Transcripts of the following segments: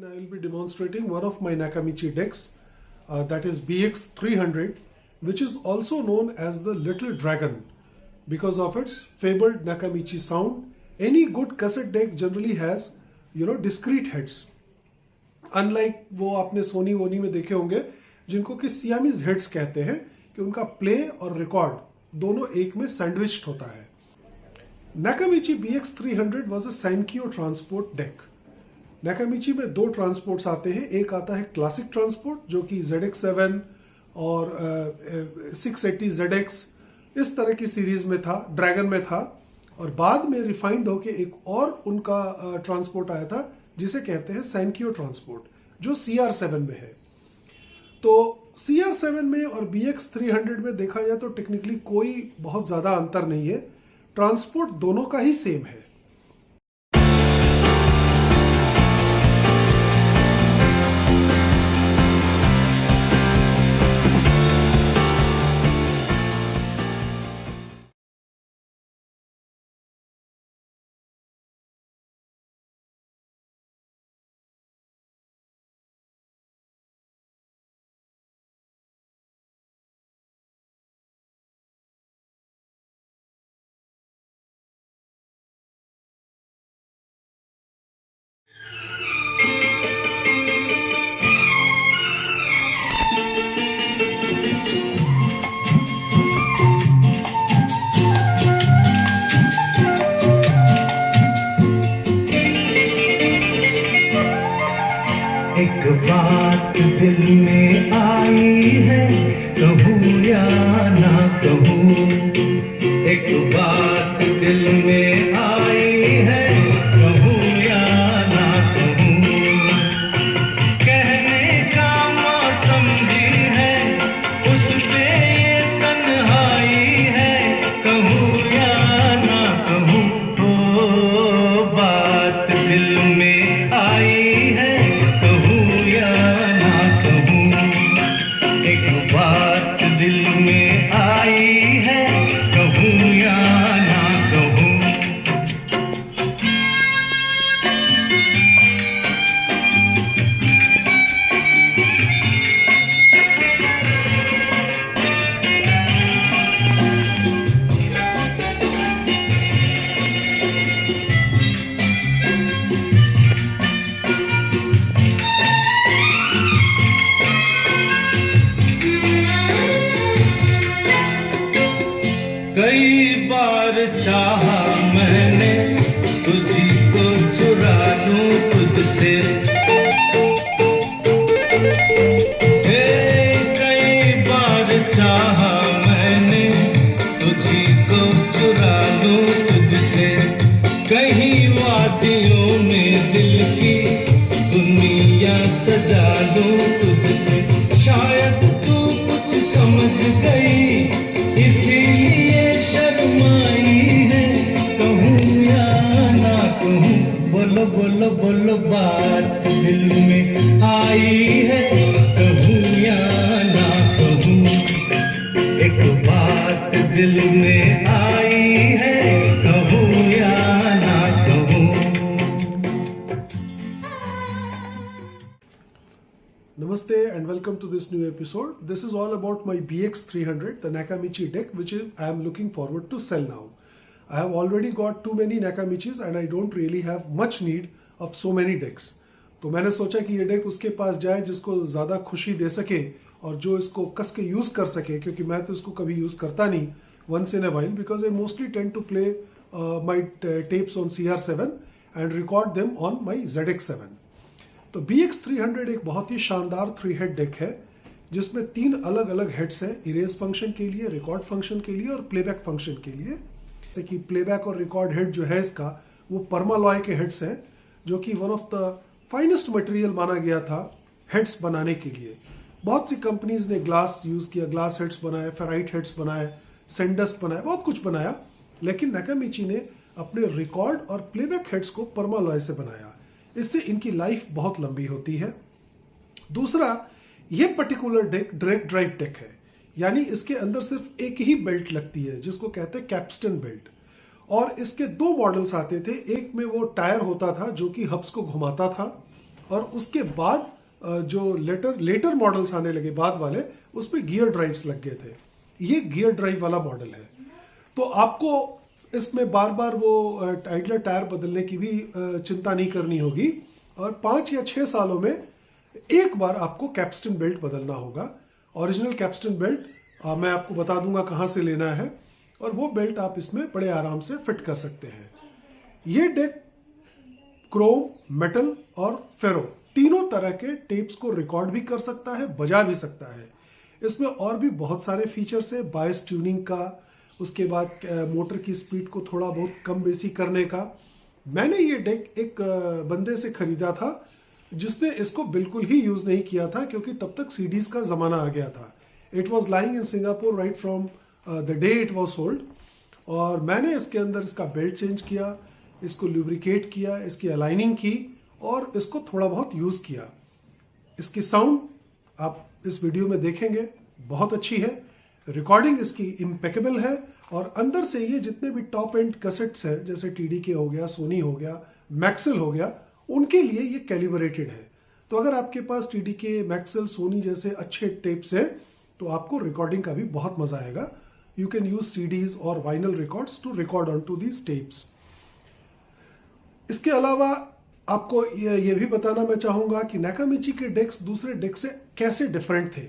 I will be demonstrating one of my Nakamichi decks, that is BX300, which is also known as the Little Dragon because of its fabled Nakamichi sound. Any good cassette deck generally has, discrete heads. Unlike वो आपने सोनी वोनी में देखे होंगे जिनको कि Siamese heads कहते हैं कि उनका प्ले और रिकॉर्ड दोनों एक में सैंडविच्ड होता है. Nakamichi BX300 was a Sankyo transport deck. Nakamichi में दो ट्रांसपोर्ट्स आते हैं. एक आता है क्लासिक ट्रांसपोर्ट जो कि ZX7 और 680 ZX इस तरह की सीरीज में था, ड्रैगन में था, और बाद में रिफाइंड होके एक और उनका ट्रांसपोर्ट आया था जिसे कहते हैं सैंकियो ट्रांसपोर्ट जो CR7 में है. तो CR7 में और BX300 में देखा जाए तो टेक्निकली कोई बहुत ज़्यादा अंतर नहीं है. ट्रांसपोर्ट दोनों का ही सेम है. एक बात दिल में आई है, कहूँ या ना कहूँ. एक बात दिल में आई है, कहूँ या ना कहूँ. कहने का मौसम भी है, उस पे ये तन्हाई है, कहूँ या ना कहूँ. ओ बात दिल में आई है, बात दिल में आई है, कहूँ या ना कहूँ. कई बार चाहा मैंने तुझी को चुरा लूं तुझसे. कई बार चाहा मैंने तुझी को चुरा लूं तुझसे. कहीं वादियों में दिल की दुनिया सजा लूं तुझसे. शायद तू कुछ समझ गई इसीलिए शर्माई है, कहूँ या ना कहूँ. बोलो बोलो बोलो बात दिल में आई है, कहूँ या ना कहूँ. एक बात दिल में आई है, कहूँ या ना कहूँ. Namaste and welcome to this new episode. This is all about my BX300, the Nakamichi deck, which I am looking forward to sell now. I have already got too many Nakamichis and I don't really have much need of so many decks. तो मैंने सोचा कि ये deck उसके पास जाए जिसको ज़्यादा खुशी दे सके और जो इसको कस के यूज़ कर सके, क्योंकि मैं तो इसको कभी यूज़ करता नहीं once in a while because I mostly tend to play my tapes on CR7 and record them on my ZX7. तो BX300 एक बहुत ही शानदार 3 हेड डेक है जिसमें 3 अलग अलग हेड्स हैं, इरेज फंक्शन के लिए, रिकॉर्ड फंक्शन के लिए और प्लेबैक फंक्शन के लिए. जैसे कि प्लेबैक और रिकॉर्ड हेड जो है इसका वो परमालॉय के हेड्स हैं जो कि one of the finest material माना गया था हेड्स बनाने के लिए. बहुत सी कंपनीज ने ग्लास यूज़ किया, ग्लास हेड्स बनाए, फेराइट हेड्स बनाए, सेंडस्ट बनाए, बहुत कुछ बनाया, लेकिन नाकामिची ने अपने रिकॉर्ड और प्लेबैक हेड्स को परमालॉय से बनाया. इससे इनकी लाइफ बहुत लंबी होती है. दूसरा, ये particular deck direct drive deck है, यानी इसके अंदर सिर्फ एक ही बेल्ट लगती है जिसको कहते हैं कैप्स्टन बेल्ट. और इसके 2 मॉडल्स आते थे. एक में वो टायर होता था जो कि हब्स को घुमाता था और उसके बाद जो लेटर मॉडल्स आने लगे बाद वाले, उस पर गियर ड्राइव्स लग गए थे। ये गियर ड्राइव वाला मॉडल है। तो आपको इसमें बार बार वो आइडलर टायर बदलने की भी चिंता नहीं करनी होगी, और 5 या 6 सालों में एक बार आपको कैप्स्टन बेल्ट बदलना होगा। ओरिजिनल कैप्स्टन बेल्ट मैं आपको बता दूंगा कहाँ से लेना है, और वो बेल्ट आप इसमें बड़े आराम से फिट कर सकते हैं। ये डेक क्रोम, मेटल और फेरो तीनों तरह के टेप्स को रिकॉर्ड भी कर सकता है, बजा भी सकता है। इसमें और भी बहुत सारे फीचर्स है, बायस ट्यूनिंग का, उसके बाद मोटर की स्पीड को थोड़ा बहुत कम बेसी करने का। मैंने ये डेक एक बंदे से खरीदा था जिसने इसको बिल्कुल ही यूज नहीं किया था, क्योंकि तब तक सीडीज का जमाना आ गया था। It was lying in Singapore right from the day it was sold. और मैंने इसके अंदर इसका बेल्ट चेंज किया, इसको लुब्रिकेट किया, इसकी अलाइनिंग की और इसको थोड़ा बहुत यूज किया। इसकी साउंड आप इस वीडियो में देखेंगे, बहुत अच्छी है। रिकॉर्डिंग इसकी इम्पेकेबल है, और अंदर से ये जितने भी टॉप एंड कैसेट्स हैं, जैसे TDK हो गया, सोनी हो गया, मैक्सेल हो गया, उनके लिए ये कैलिब्रेटेड है। तो अगर आपके पास TDK, मैक्सेल, सोनी जैसे अच्छे टेप्स हैं तो आपको रिकॉर्डिंग का भी बहुत मजा आएगा। यू कैन यूज CDs और vinyl records to record on to these tapes. इसके अलावा आपको ये भी बताना मैं चाहूंगा कि नाकामिची के डेक्स दूसरे डेक से कैसे डिफरेंट थे।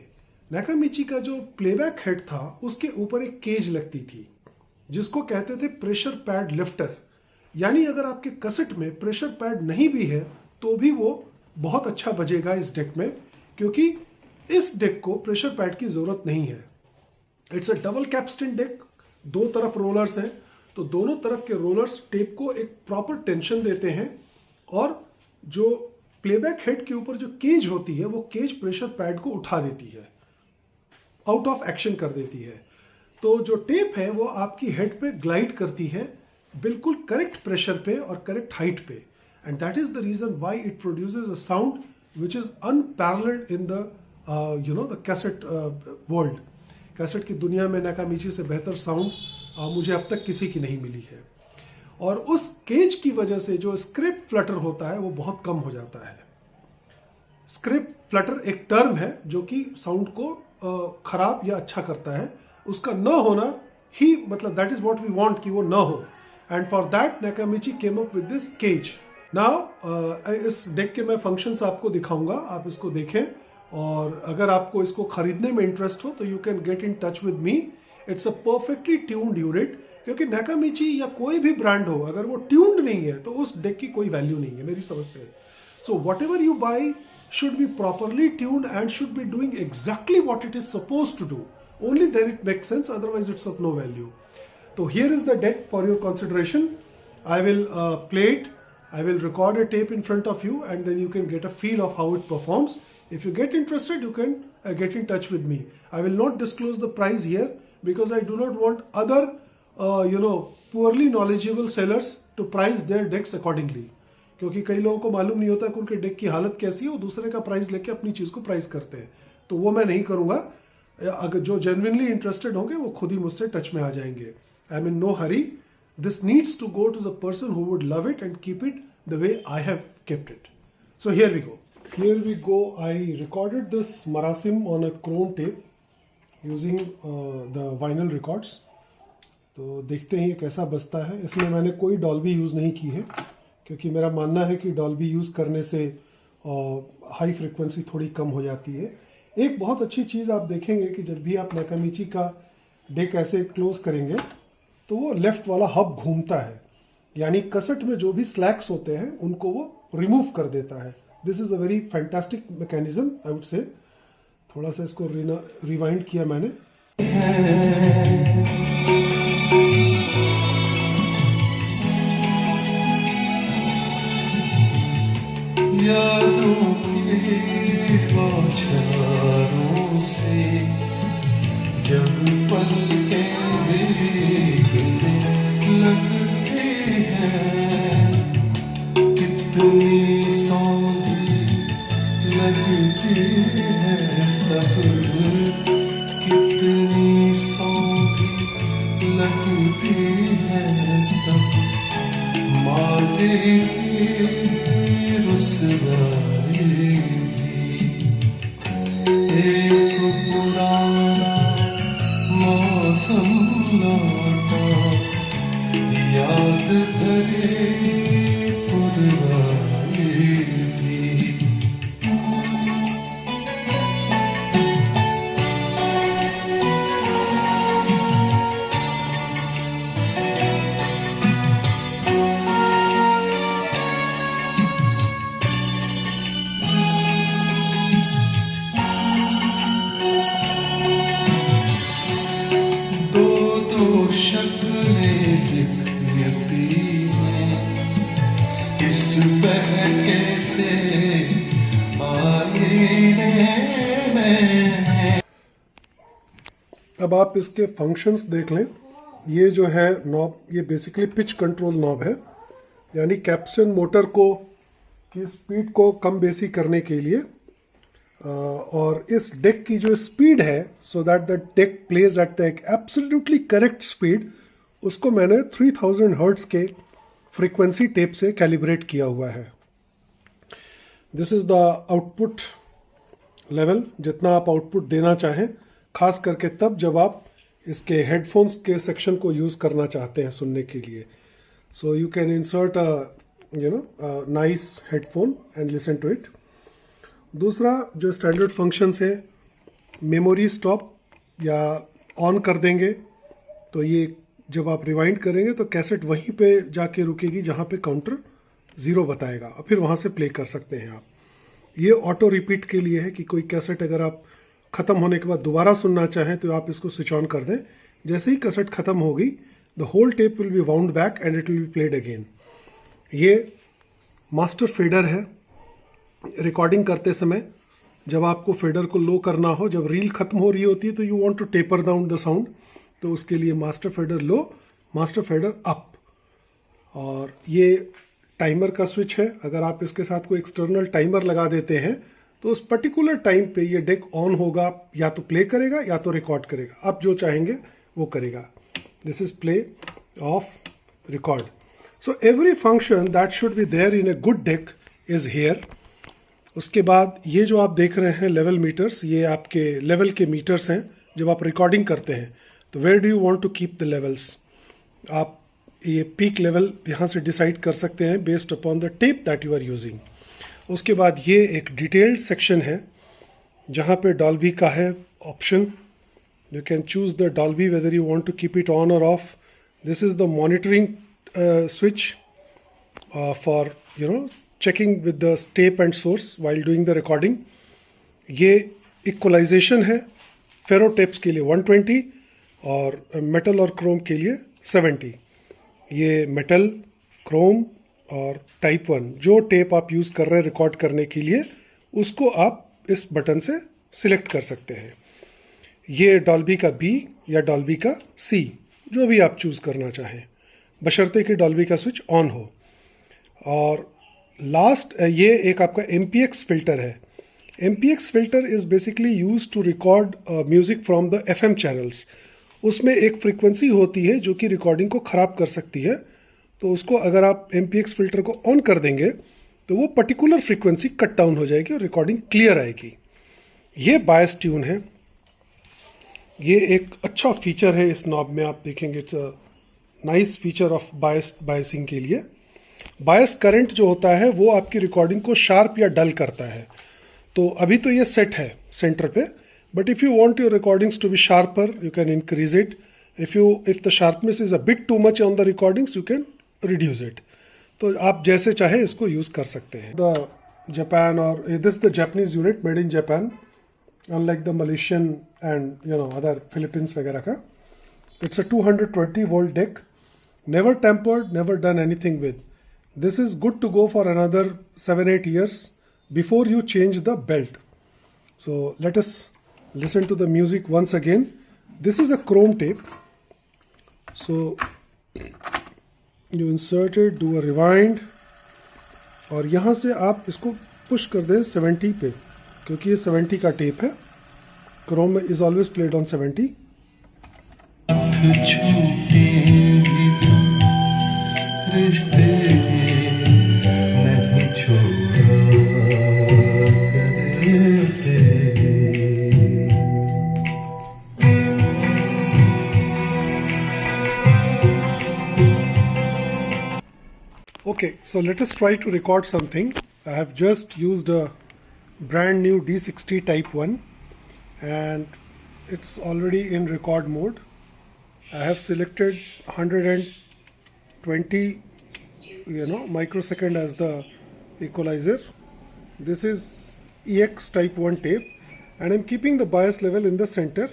नाकामिची का जो प्लेबैक हेड था उसके ऊपर एक केज लगती थी जिसको कहते थे प्रेशर पैड लिफ्टर। यानी अगर आपके कैसेट में प्रेशर पैड नहीं भी है तो भी वो बहुत अच्छा बजेगा इस डेक में, क्योंकि इस डेक को प्रेशर पैड की जरूरत नहीं है। It's a double Capstan deck, दो तरफ रोलर्स हैं, तो दोनों तरफ के रोलर्स टेप को एक प्रॉपर टेंशन देते हैं, और जो प्लेबैक हेड के ऊपर जो केज होती है वो केज प्रेशर पैड को उठा देती है, आउट ऑफ एक्शन कर देती है। तो जो टेप है वो आपकी हेड पे ग्लाइड करती है बिल्कुल करेक्ट प्रेशर पे और करेक्ट हाइट पे, and that is the reason why it produces a sound which is unparalleled in the the cassette world. Cassette की दुनिया में नाकामिची से बेहतर साउंड मुझे अब तक किसी की नहीं मिली है। और उस केज की वजह से जो स्क्रिप फ्लटर होता है वो बहुत कम हो जाता है। स्क्रिप फ्लटर एक टर्म है जो कि साउंड को खराब या अच्छा करता है। उसका न होना ही मतलब that is what we want कि वो न हो, and for that Nakamichi came up with this cage. Now इस डेक के मैं फंक्शंस आपको दिखाऊंगा, आप इसको देखें, और अगर आपको इसको खरीदने में इंटरेस्ट हो तो you can get in touch with me. It's a perfectly tuned unit, क्योंकि नाकामिची या कोई भी ब्रांड हो अगर वो ट्यून्ड नहीं है तो उस डेक की कोई वैल्यू नहीं है मेरी समझ से। So what ever you by should be properly tuned and should be doing exactly what it is supposed to do. Only then it makes sense, otherwise it's of no value. So here is the deck for your consideration. I will play it, I will record a tape in front of you, and then you can get a feel of how it performs. If you get interested, you can get in touch with me. I will not disclose the price here because I do not want other poorly knowledgeable sellers to price their decks accordingly. क्योंकि कई लोगों को मालूम नहीं होता कि उनके deck की हालत कैसी है, वो दूसरे का प्राइस लेके अपनी चीज को प्राइस करते हैं, तो वो मैं नहीं करूंगा। अगर जो जेन्युइनली इंटरेस्टेड होंगे वो खुद ही मुझसे टच में आ जाएंगे। I am in no hurry, this needs to go to the person who would love it and keep it the way I have kept it. So here we go. I recorded this मरासिम on a chrome tape using the vinyl records. तो देखते हैं ये कैसा बजता है। इसमें मैंने कोई डॉल्बी यूज नहीं की है, क्योंकि मेरा मानना है कि डॉल्बी यूज़ करने से हाई फ्रिक्वेंसी थोड़ी कम हो जाती है। एक बहुत अच्छी चीज़ आप देखेंगे कि जब भी आप नाकामिची का डेक ऐसे क्लोज करेंगे तो वो लेफ्ट वाला हब घूमता है, यानी कैसेट में जो भी स्लैक्स होते हैं उनको वो रिमूव कर देता है। This is a very fantastic mechanism I would say. थोड़ा सा इसको रिवाइंड किया मैंने। यादों के बौछारों से जब पलकें भीगने लगते हैं, कितनी सौंधी लगती है तब, कितनी सौंधी लगती है तब, माज़ी रुसवाई लौटा याद भरे पुरानी भी। दो दो शक्लें दिखती हैं इस बहके से आईने में। अब आप इसके फंक्शंस देख लें। ये जो है नॉब, ये बेसिकली पिच कंट्रोल नॉब है, यानी कैप्स्टन मोटर को की स्पीड को कम बेसी करने के लिए। और इस डेक की जो स्पीड है, so that the deck pledge at the absolutely correct speed, उसको मैंने 3000 हर्ट्ज के फ्रीक्वेंसी टेप से कैलिब्रेट किया हुआ है। This is the output level, जितना आप आउटपुट देना चाहें, खास करके तब जब आप इसके हेडफोन्स के सेक्शन को यूज़ करना चाहते हैं सुनने के लिए। So you can insert a nice headphone and listen to it. दूसरा जो स्टैंडर्ड फंक्शंस है, मेमोरी स्टॉप या ऑन कर देंगे तो ये जब आप रिवाइंड करेंगे तो कैसेट वहीं पे जाके रुकेगी जहाँ पे काउंटर 0 बताएगा, और फिर वहाँ से प्ले कर सकते हैं आप। ये ऑटो रिपीट के लिए है कि कोई कैसेट अगर आप ख़त्म होने के बाद दोबारा सुनना चाहें तो आप इसको स्विच ऑन कर दें। जैसे ही कैसेट ख़त्म होगी, the whole tape will be wound back and it will be played again. ये मास्टर फेडर है। रिकॉर्डिंग करते समय जब आपको फेडर को लो करना हो, जब रील ख़त्म हो रही होती है तो you want to taper down the sound, तो उसके लिए master fader low, master fader up. और ये टाइमर का स्विच है। अगर आप इसके साथ कोई एक्सटर्नल टाइमर लगा देते हैं तो उस पर्टिकुलर टाइम पे ये डेक ऑन होगा, या तो प्ले करेगा या तो रिकॉर्ड करेगा, आप जो चाहेंगे वो करेगा। This is play of record. So every function that should be there in a good deck is here. उसके बाद ये जो आप देख रहे हैं लेवल मीटर्स, ये आपके लेवल के मीटर्स हैं। जब आप रिकॉर्डिंग करते हैं तो where do you want to keep the levels, आप ये पीक लेवल यहाँ से डिसाइड कर सकते हैं based upon the tape that you are using. उसके बाद ये एक डिटेल्ड सेक्शन है जहाँ पे डॉल्बी का है option. You can choose the Dolby whether you want to keep it on और off. This is the monitoring switch for checking with the tape and source while doing the recording. ये equalisation है। फेरो tapes के लिए 120 और metal और Chrome के लिए 70। ये मेटल, क्रोम और टाइप 1 जो टेप आप यूज़ कर रहे हैं रिकॉर्ड करने के लिए, उसको आप इस बटन से सिलेक्ट कर सकते हैं। ये डॉल्बी का B या डॉल्बी का C, जो भी आप चूज़ करना चाहें, बशर्ते कि डॉल्बी का स्विच ऑन हो। और लास्ट ये एक आपका MPX फिल्टर है। MPX filter is basically use to record music from the FM channels. उसमें एक फ्रीक्वेंसी होती है जो कि रिकॉर्डिंग को ख़राब कर सकती है, तो उसको अगर आप MPX फिल्टर को ऑन कर देंगे तो वो पर्टिकुलर फ्रीक्वेंसी कट डाउन हो जाएगी और रिकॉर्डिंग क्लियर आएगी। ये बायस ट्यून है। ये एक अच्छा फीचर है इस नॉब में, आप देखेंगे it's a nice feature of biasing के लिए। बायस करंट जो होता है वो आपकी रिकॉर्डिंग को शार्प या डल करता है। तो अभी तो ये सेट है सेंटर पे, but if you want your recordings to be sharper you can increase it. If the sharpness is a bit too much on the recordings you can reduce it. तो आप जैसे चाहे इसको यूज़ कर सकते हैं। द जापान और this the Japanese unit made in Japan, unlike the Malaysian and other Philippines वगैरह का। It's a 220 volt deck, never tampered, never done anything with. This is good to go for another 7-8 years before you change the belt. So let us listen to the music once again. This is a chrome tape. So you insert it, do a rewind, और यहाँ से आप इसको push कर दें 70 पे, क्योंकि ये 70 का टेप है। Chrome is always played on 70. छूटे भी तो रिश्ते नहीं छोड़ा करते। So let us try to record something. I have just used a brand new D60 Type 1 and it's already in record mode. I have selected 120 microsecond as the equalizer. This is EX Type 1 tape and I'm keeping the bias level in the center,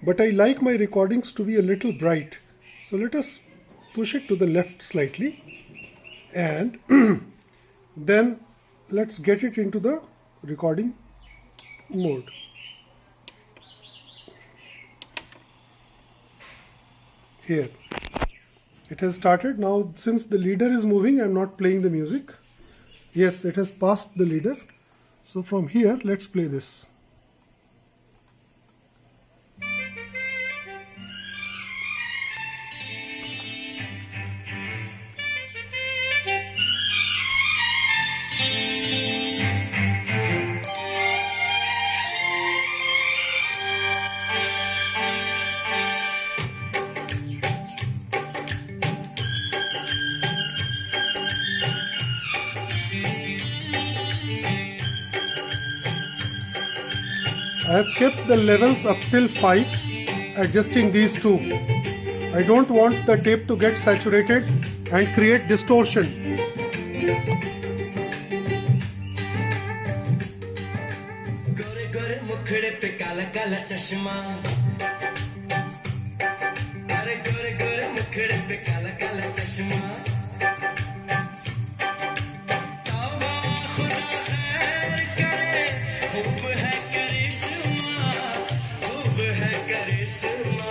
but I like my recordings to be a little bright. So let us push it to the left slightly and then let's get it into the recording mode. Here it has started. Now since the leader is moving, I'm not playing the music. Yes, it has passed the leader. So from here, let's play this. I have kept the levels up till 5, adjusting these two. I don't want the tape to get saturated and create distortion. गोरे गोरे मुखड़े पे काला काला चश्मा, अरे गोरे गोरे मुखड़े पे काला काला चश्मा, तौबा खुदा खैर करे, खूब है करिश्मा, खूब है करिश्मा,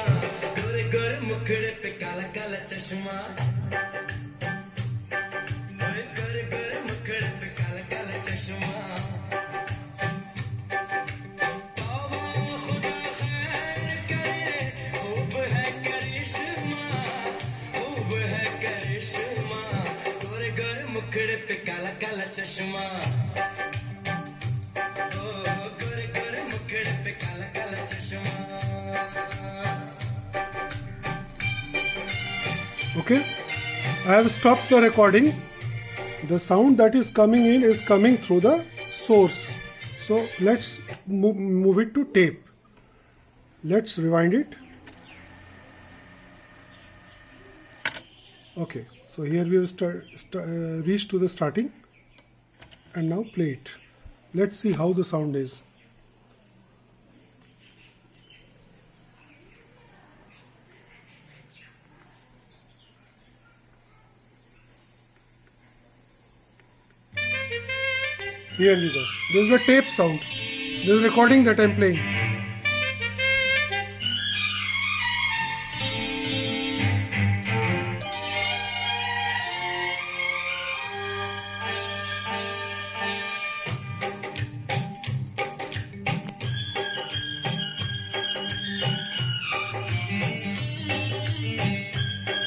गोरे गोरे मुखड़े पे काला काला चश्मा, गोरे गोरे मुखड़े पे काला काला चश्मा, मुखड़े पे काला काला चश्मा, ओ गोरे गोरे मुखड़े पे काला काला चश्मा. Okay, I have stopped the recording. The sound that is coming in is coming through the source. So let's move it to tape. Let's rewind it. Okay, so here we have reached to the starting and now play it. Let's see how the sound is. Here we go. This is the tape sound. This is recording that I'm playing.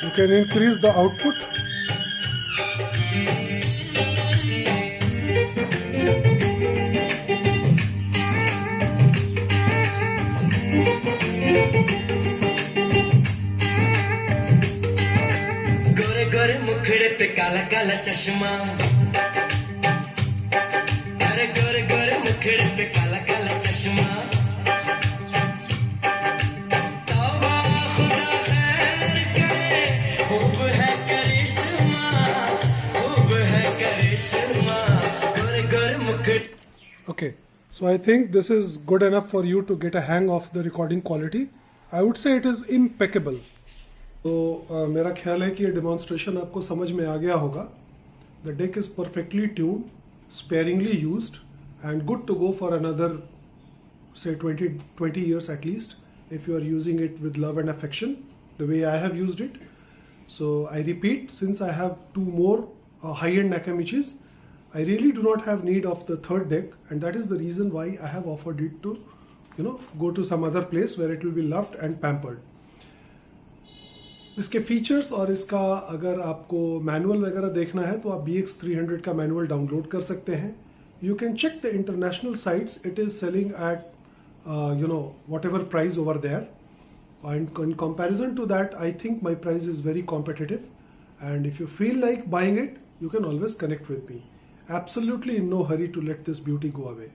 You can increase the output. गोरे गोरे मुखड़े पे काला काला चश्मा, अरे गोरे गोरे मुखड़े पे काला काला चश्मा, तौबा खुदा खैर करे, खूब है करिश्मा, खूब है करिश्मा, गोरे गोरे मुखड़े. Okay, so I think this is good enough for you to get a hang of the recording quality. I would say it is impeccable. तो मेरा ख्याल है कि ये डेमोन्स्ट्रेशन आपको समझ में आ गया होगा. The deck is perfectly tuned, sparingly used and good to go for another say 20 years at least if you are using it with love and affection the way I have used it. So I repeat, since I have two more high-end Nakamichis, I really do not have need of the third deck, and that is the reason why I have offered it to go to some other place where it will be loved and pampered. इसके features और इसका अगर आपको manual वगैरह देखना है तो आप BX300 का मैनुअल डाउनलोड कर सकते हैं. You can check the international sites. It is selling at whatever price over there, and in comparison to that I think my price is very competitive, and if you feel like buying it, you can always connect with me. Absolutely in no hurry to let this beauty go away.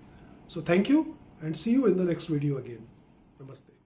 So thank you and see you in the next video again. Namaste.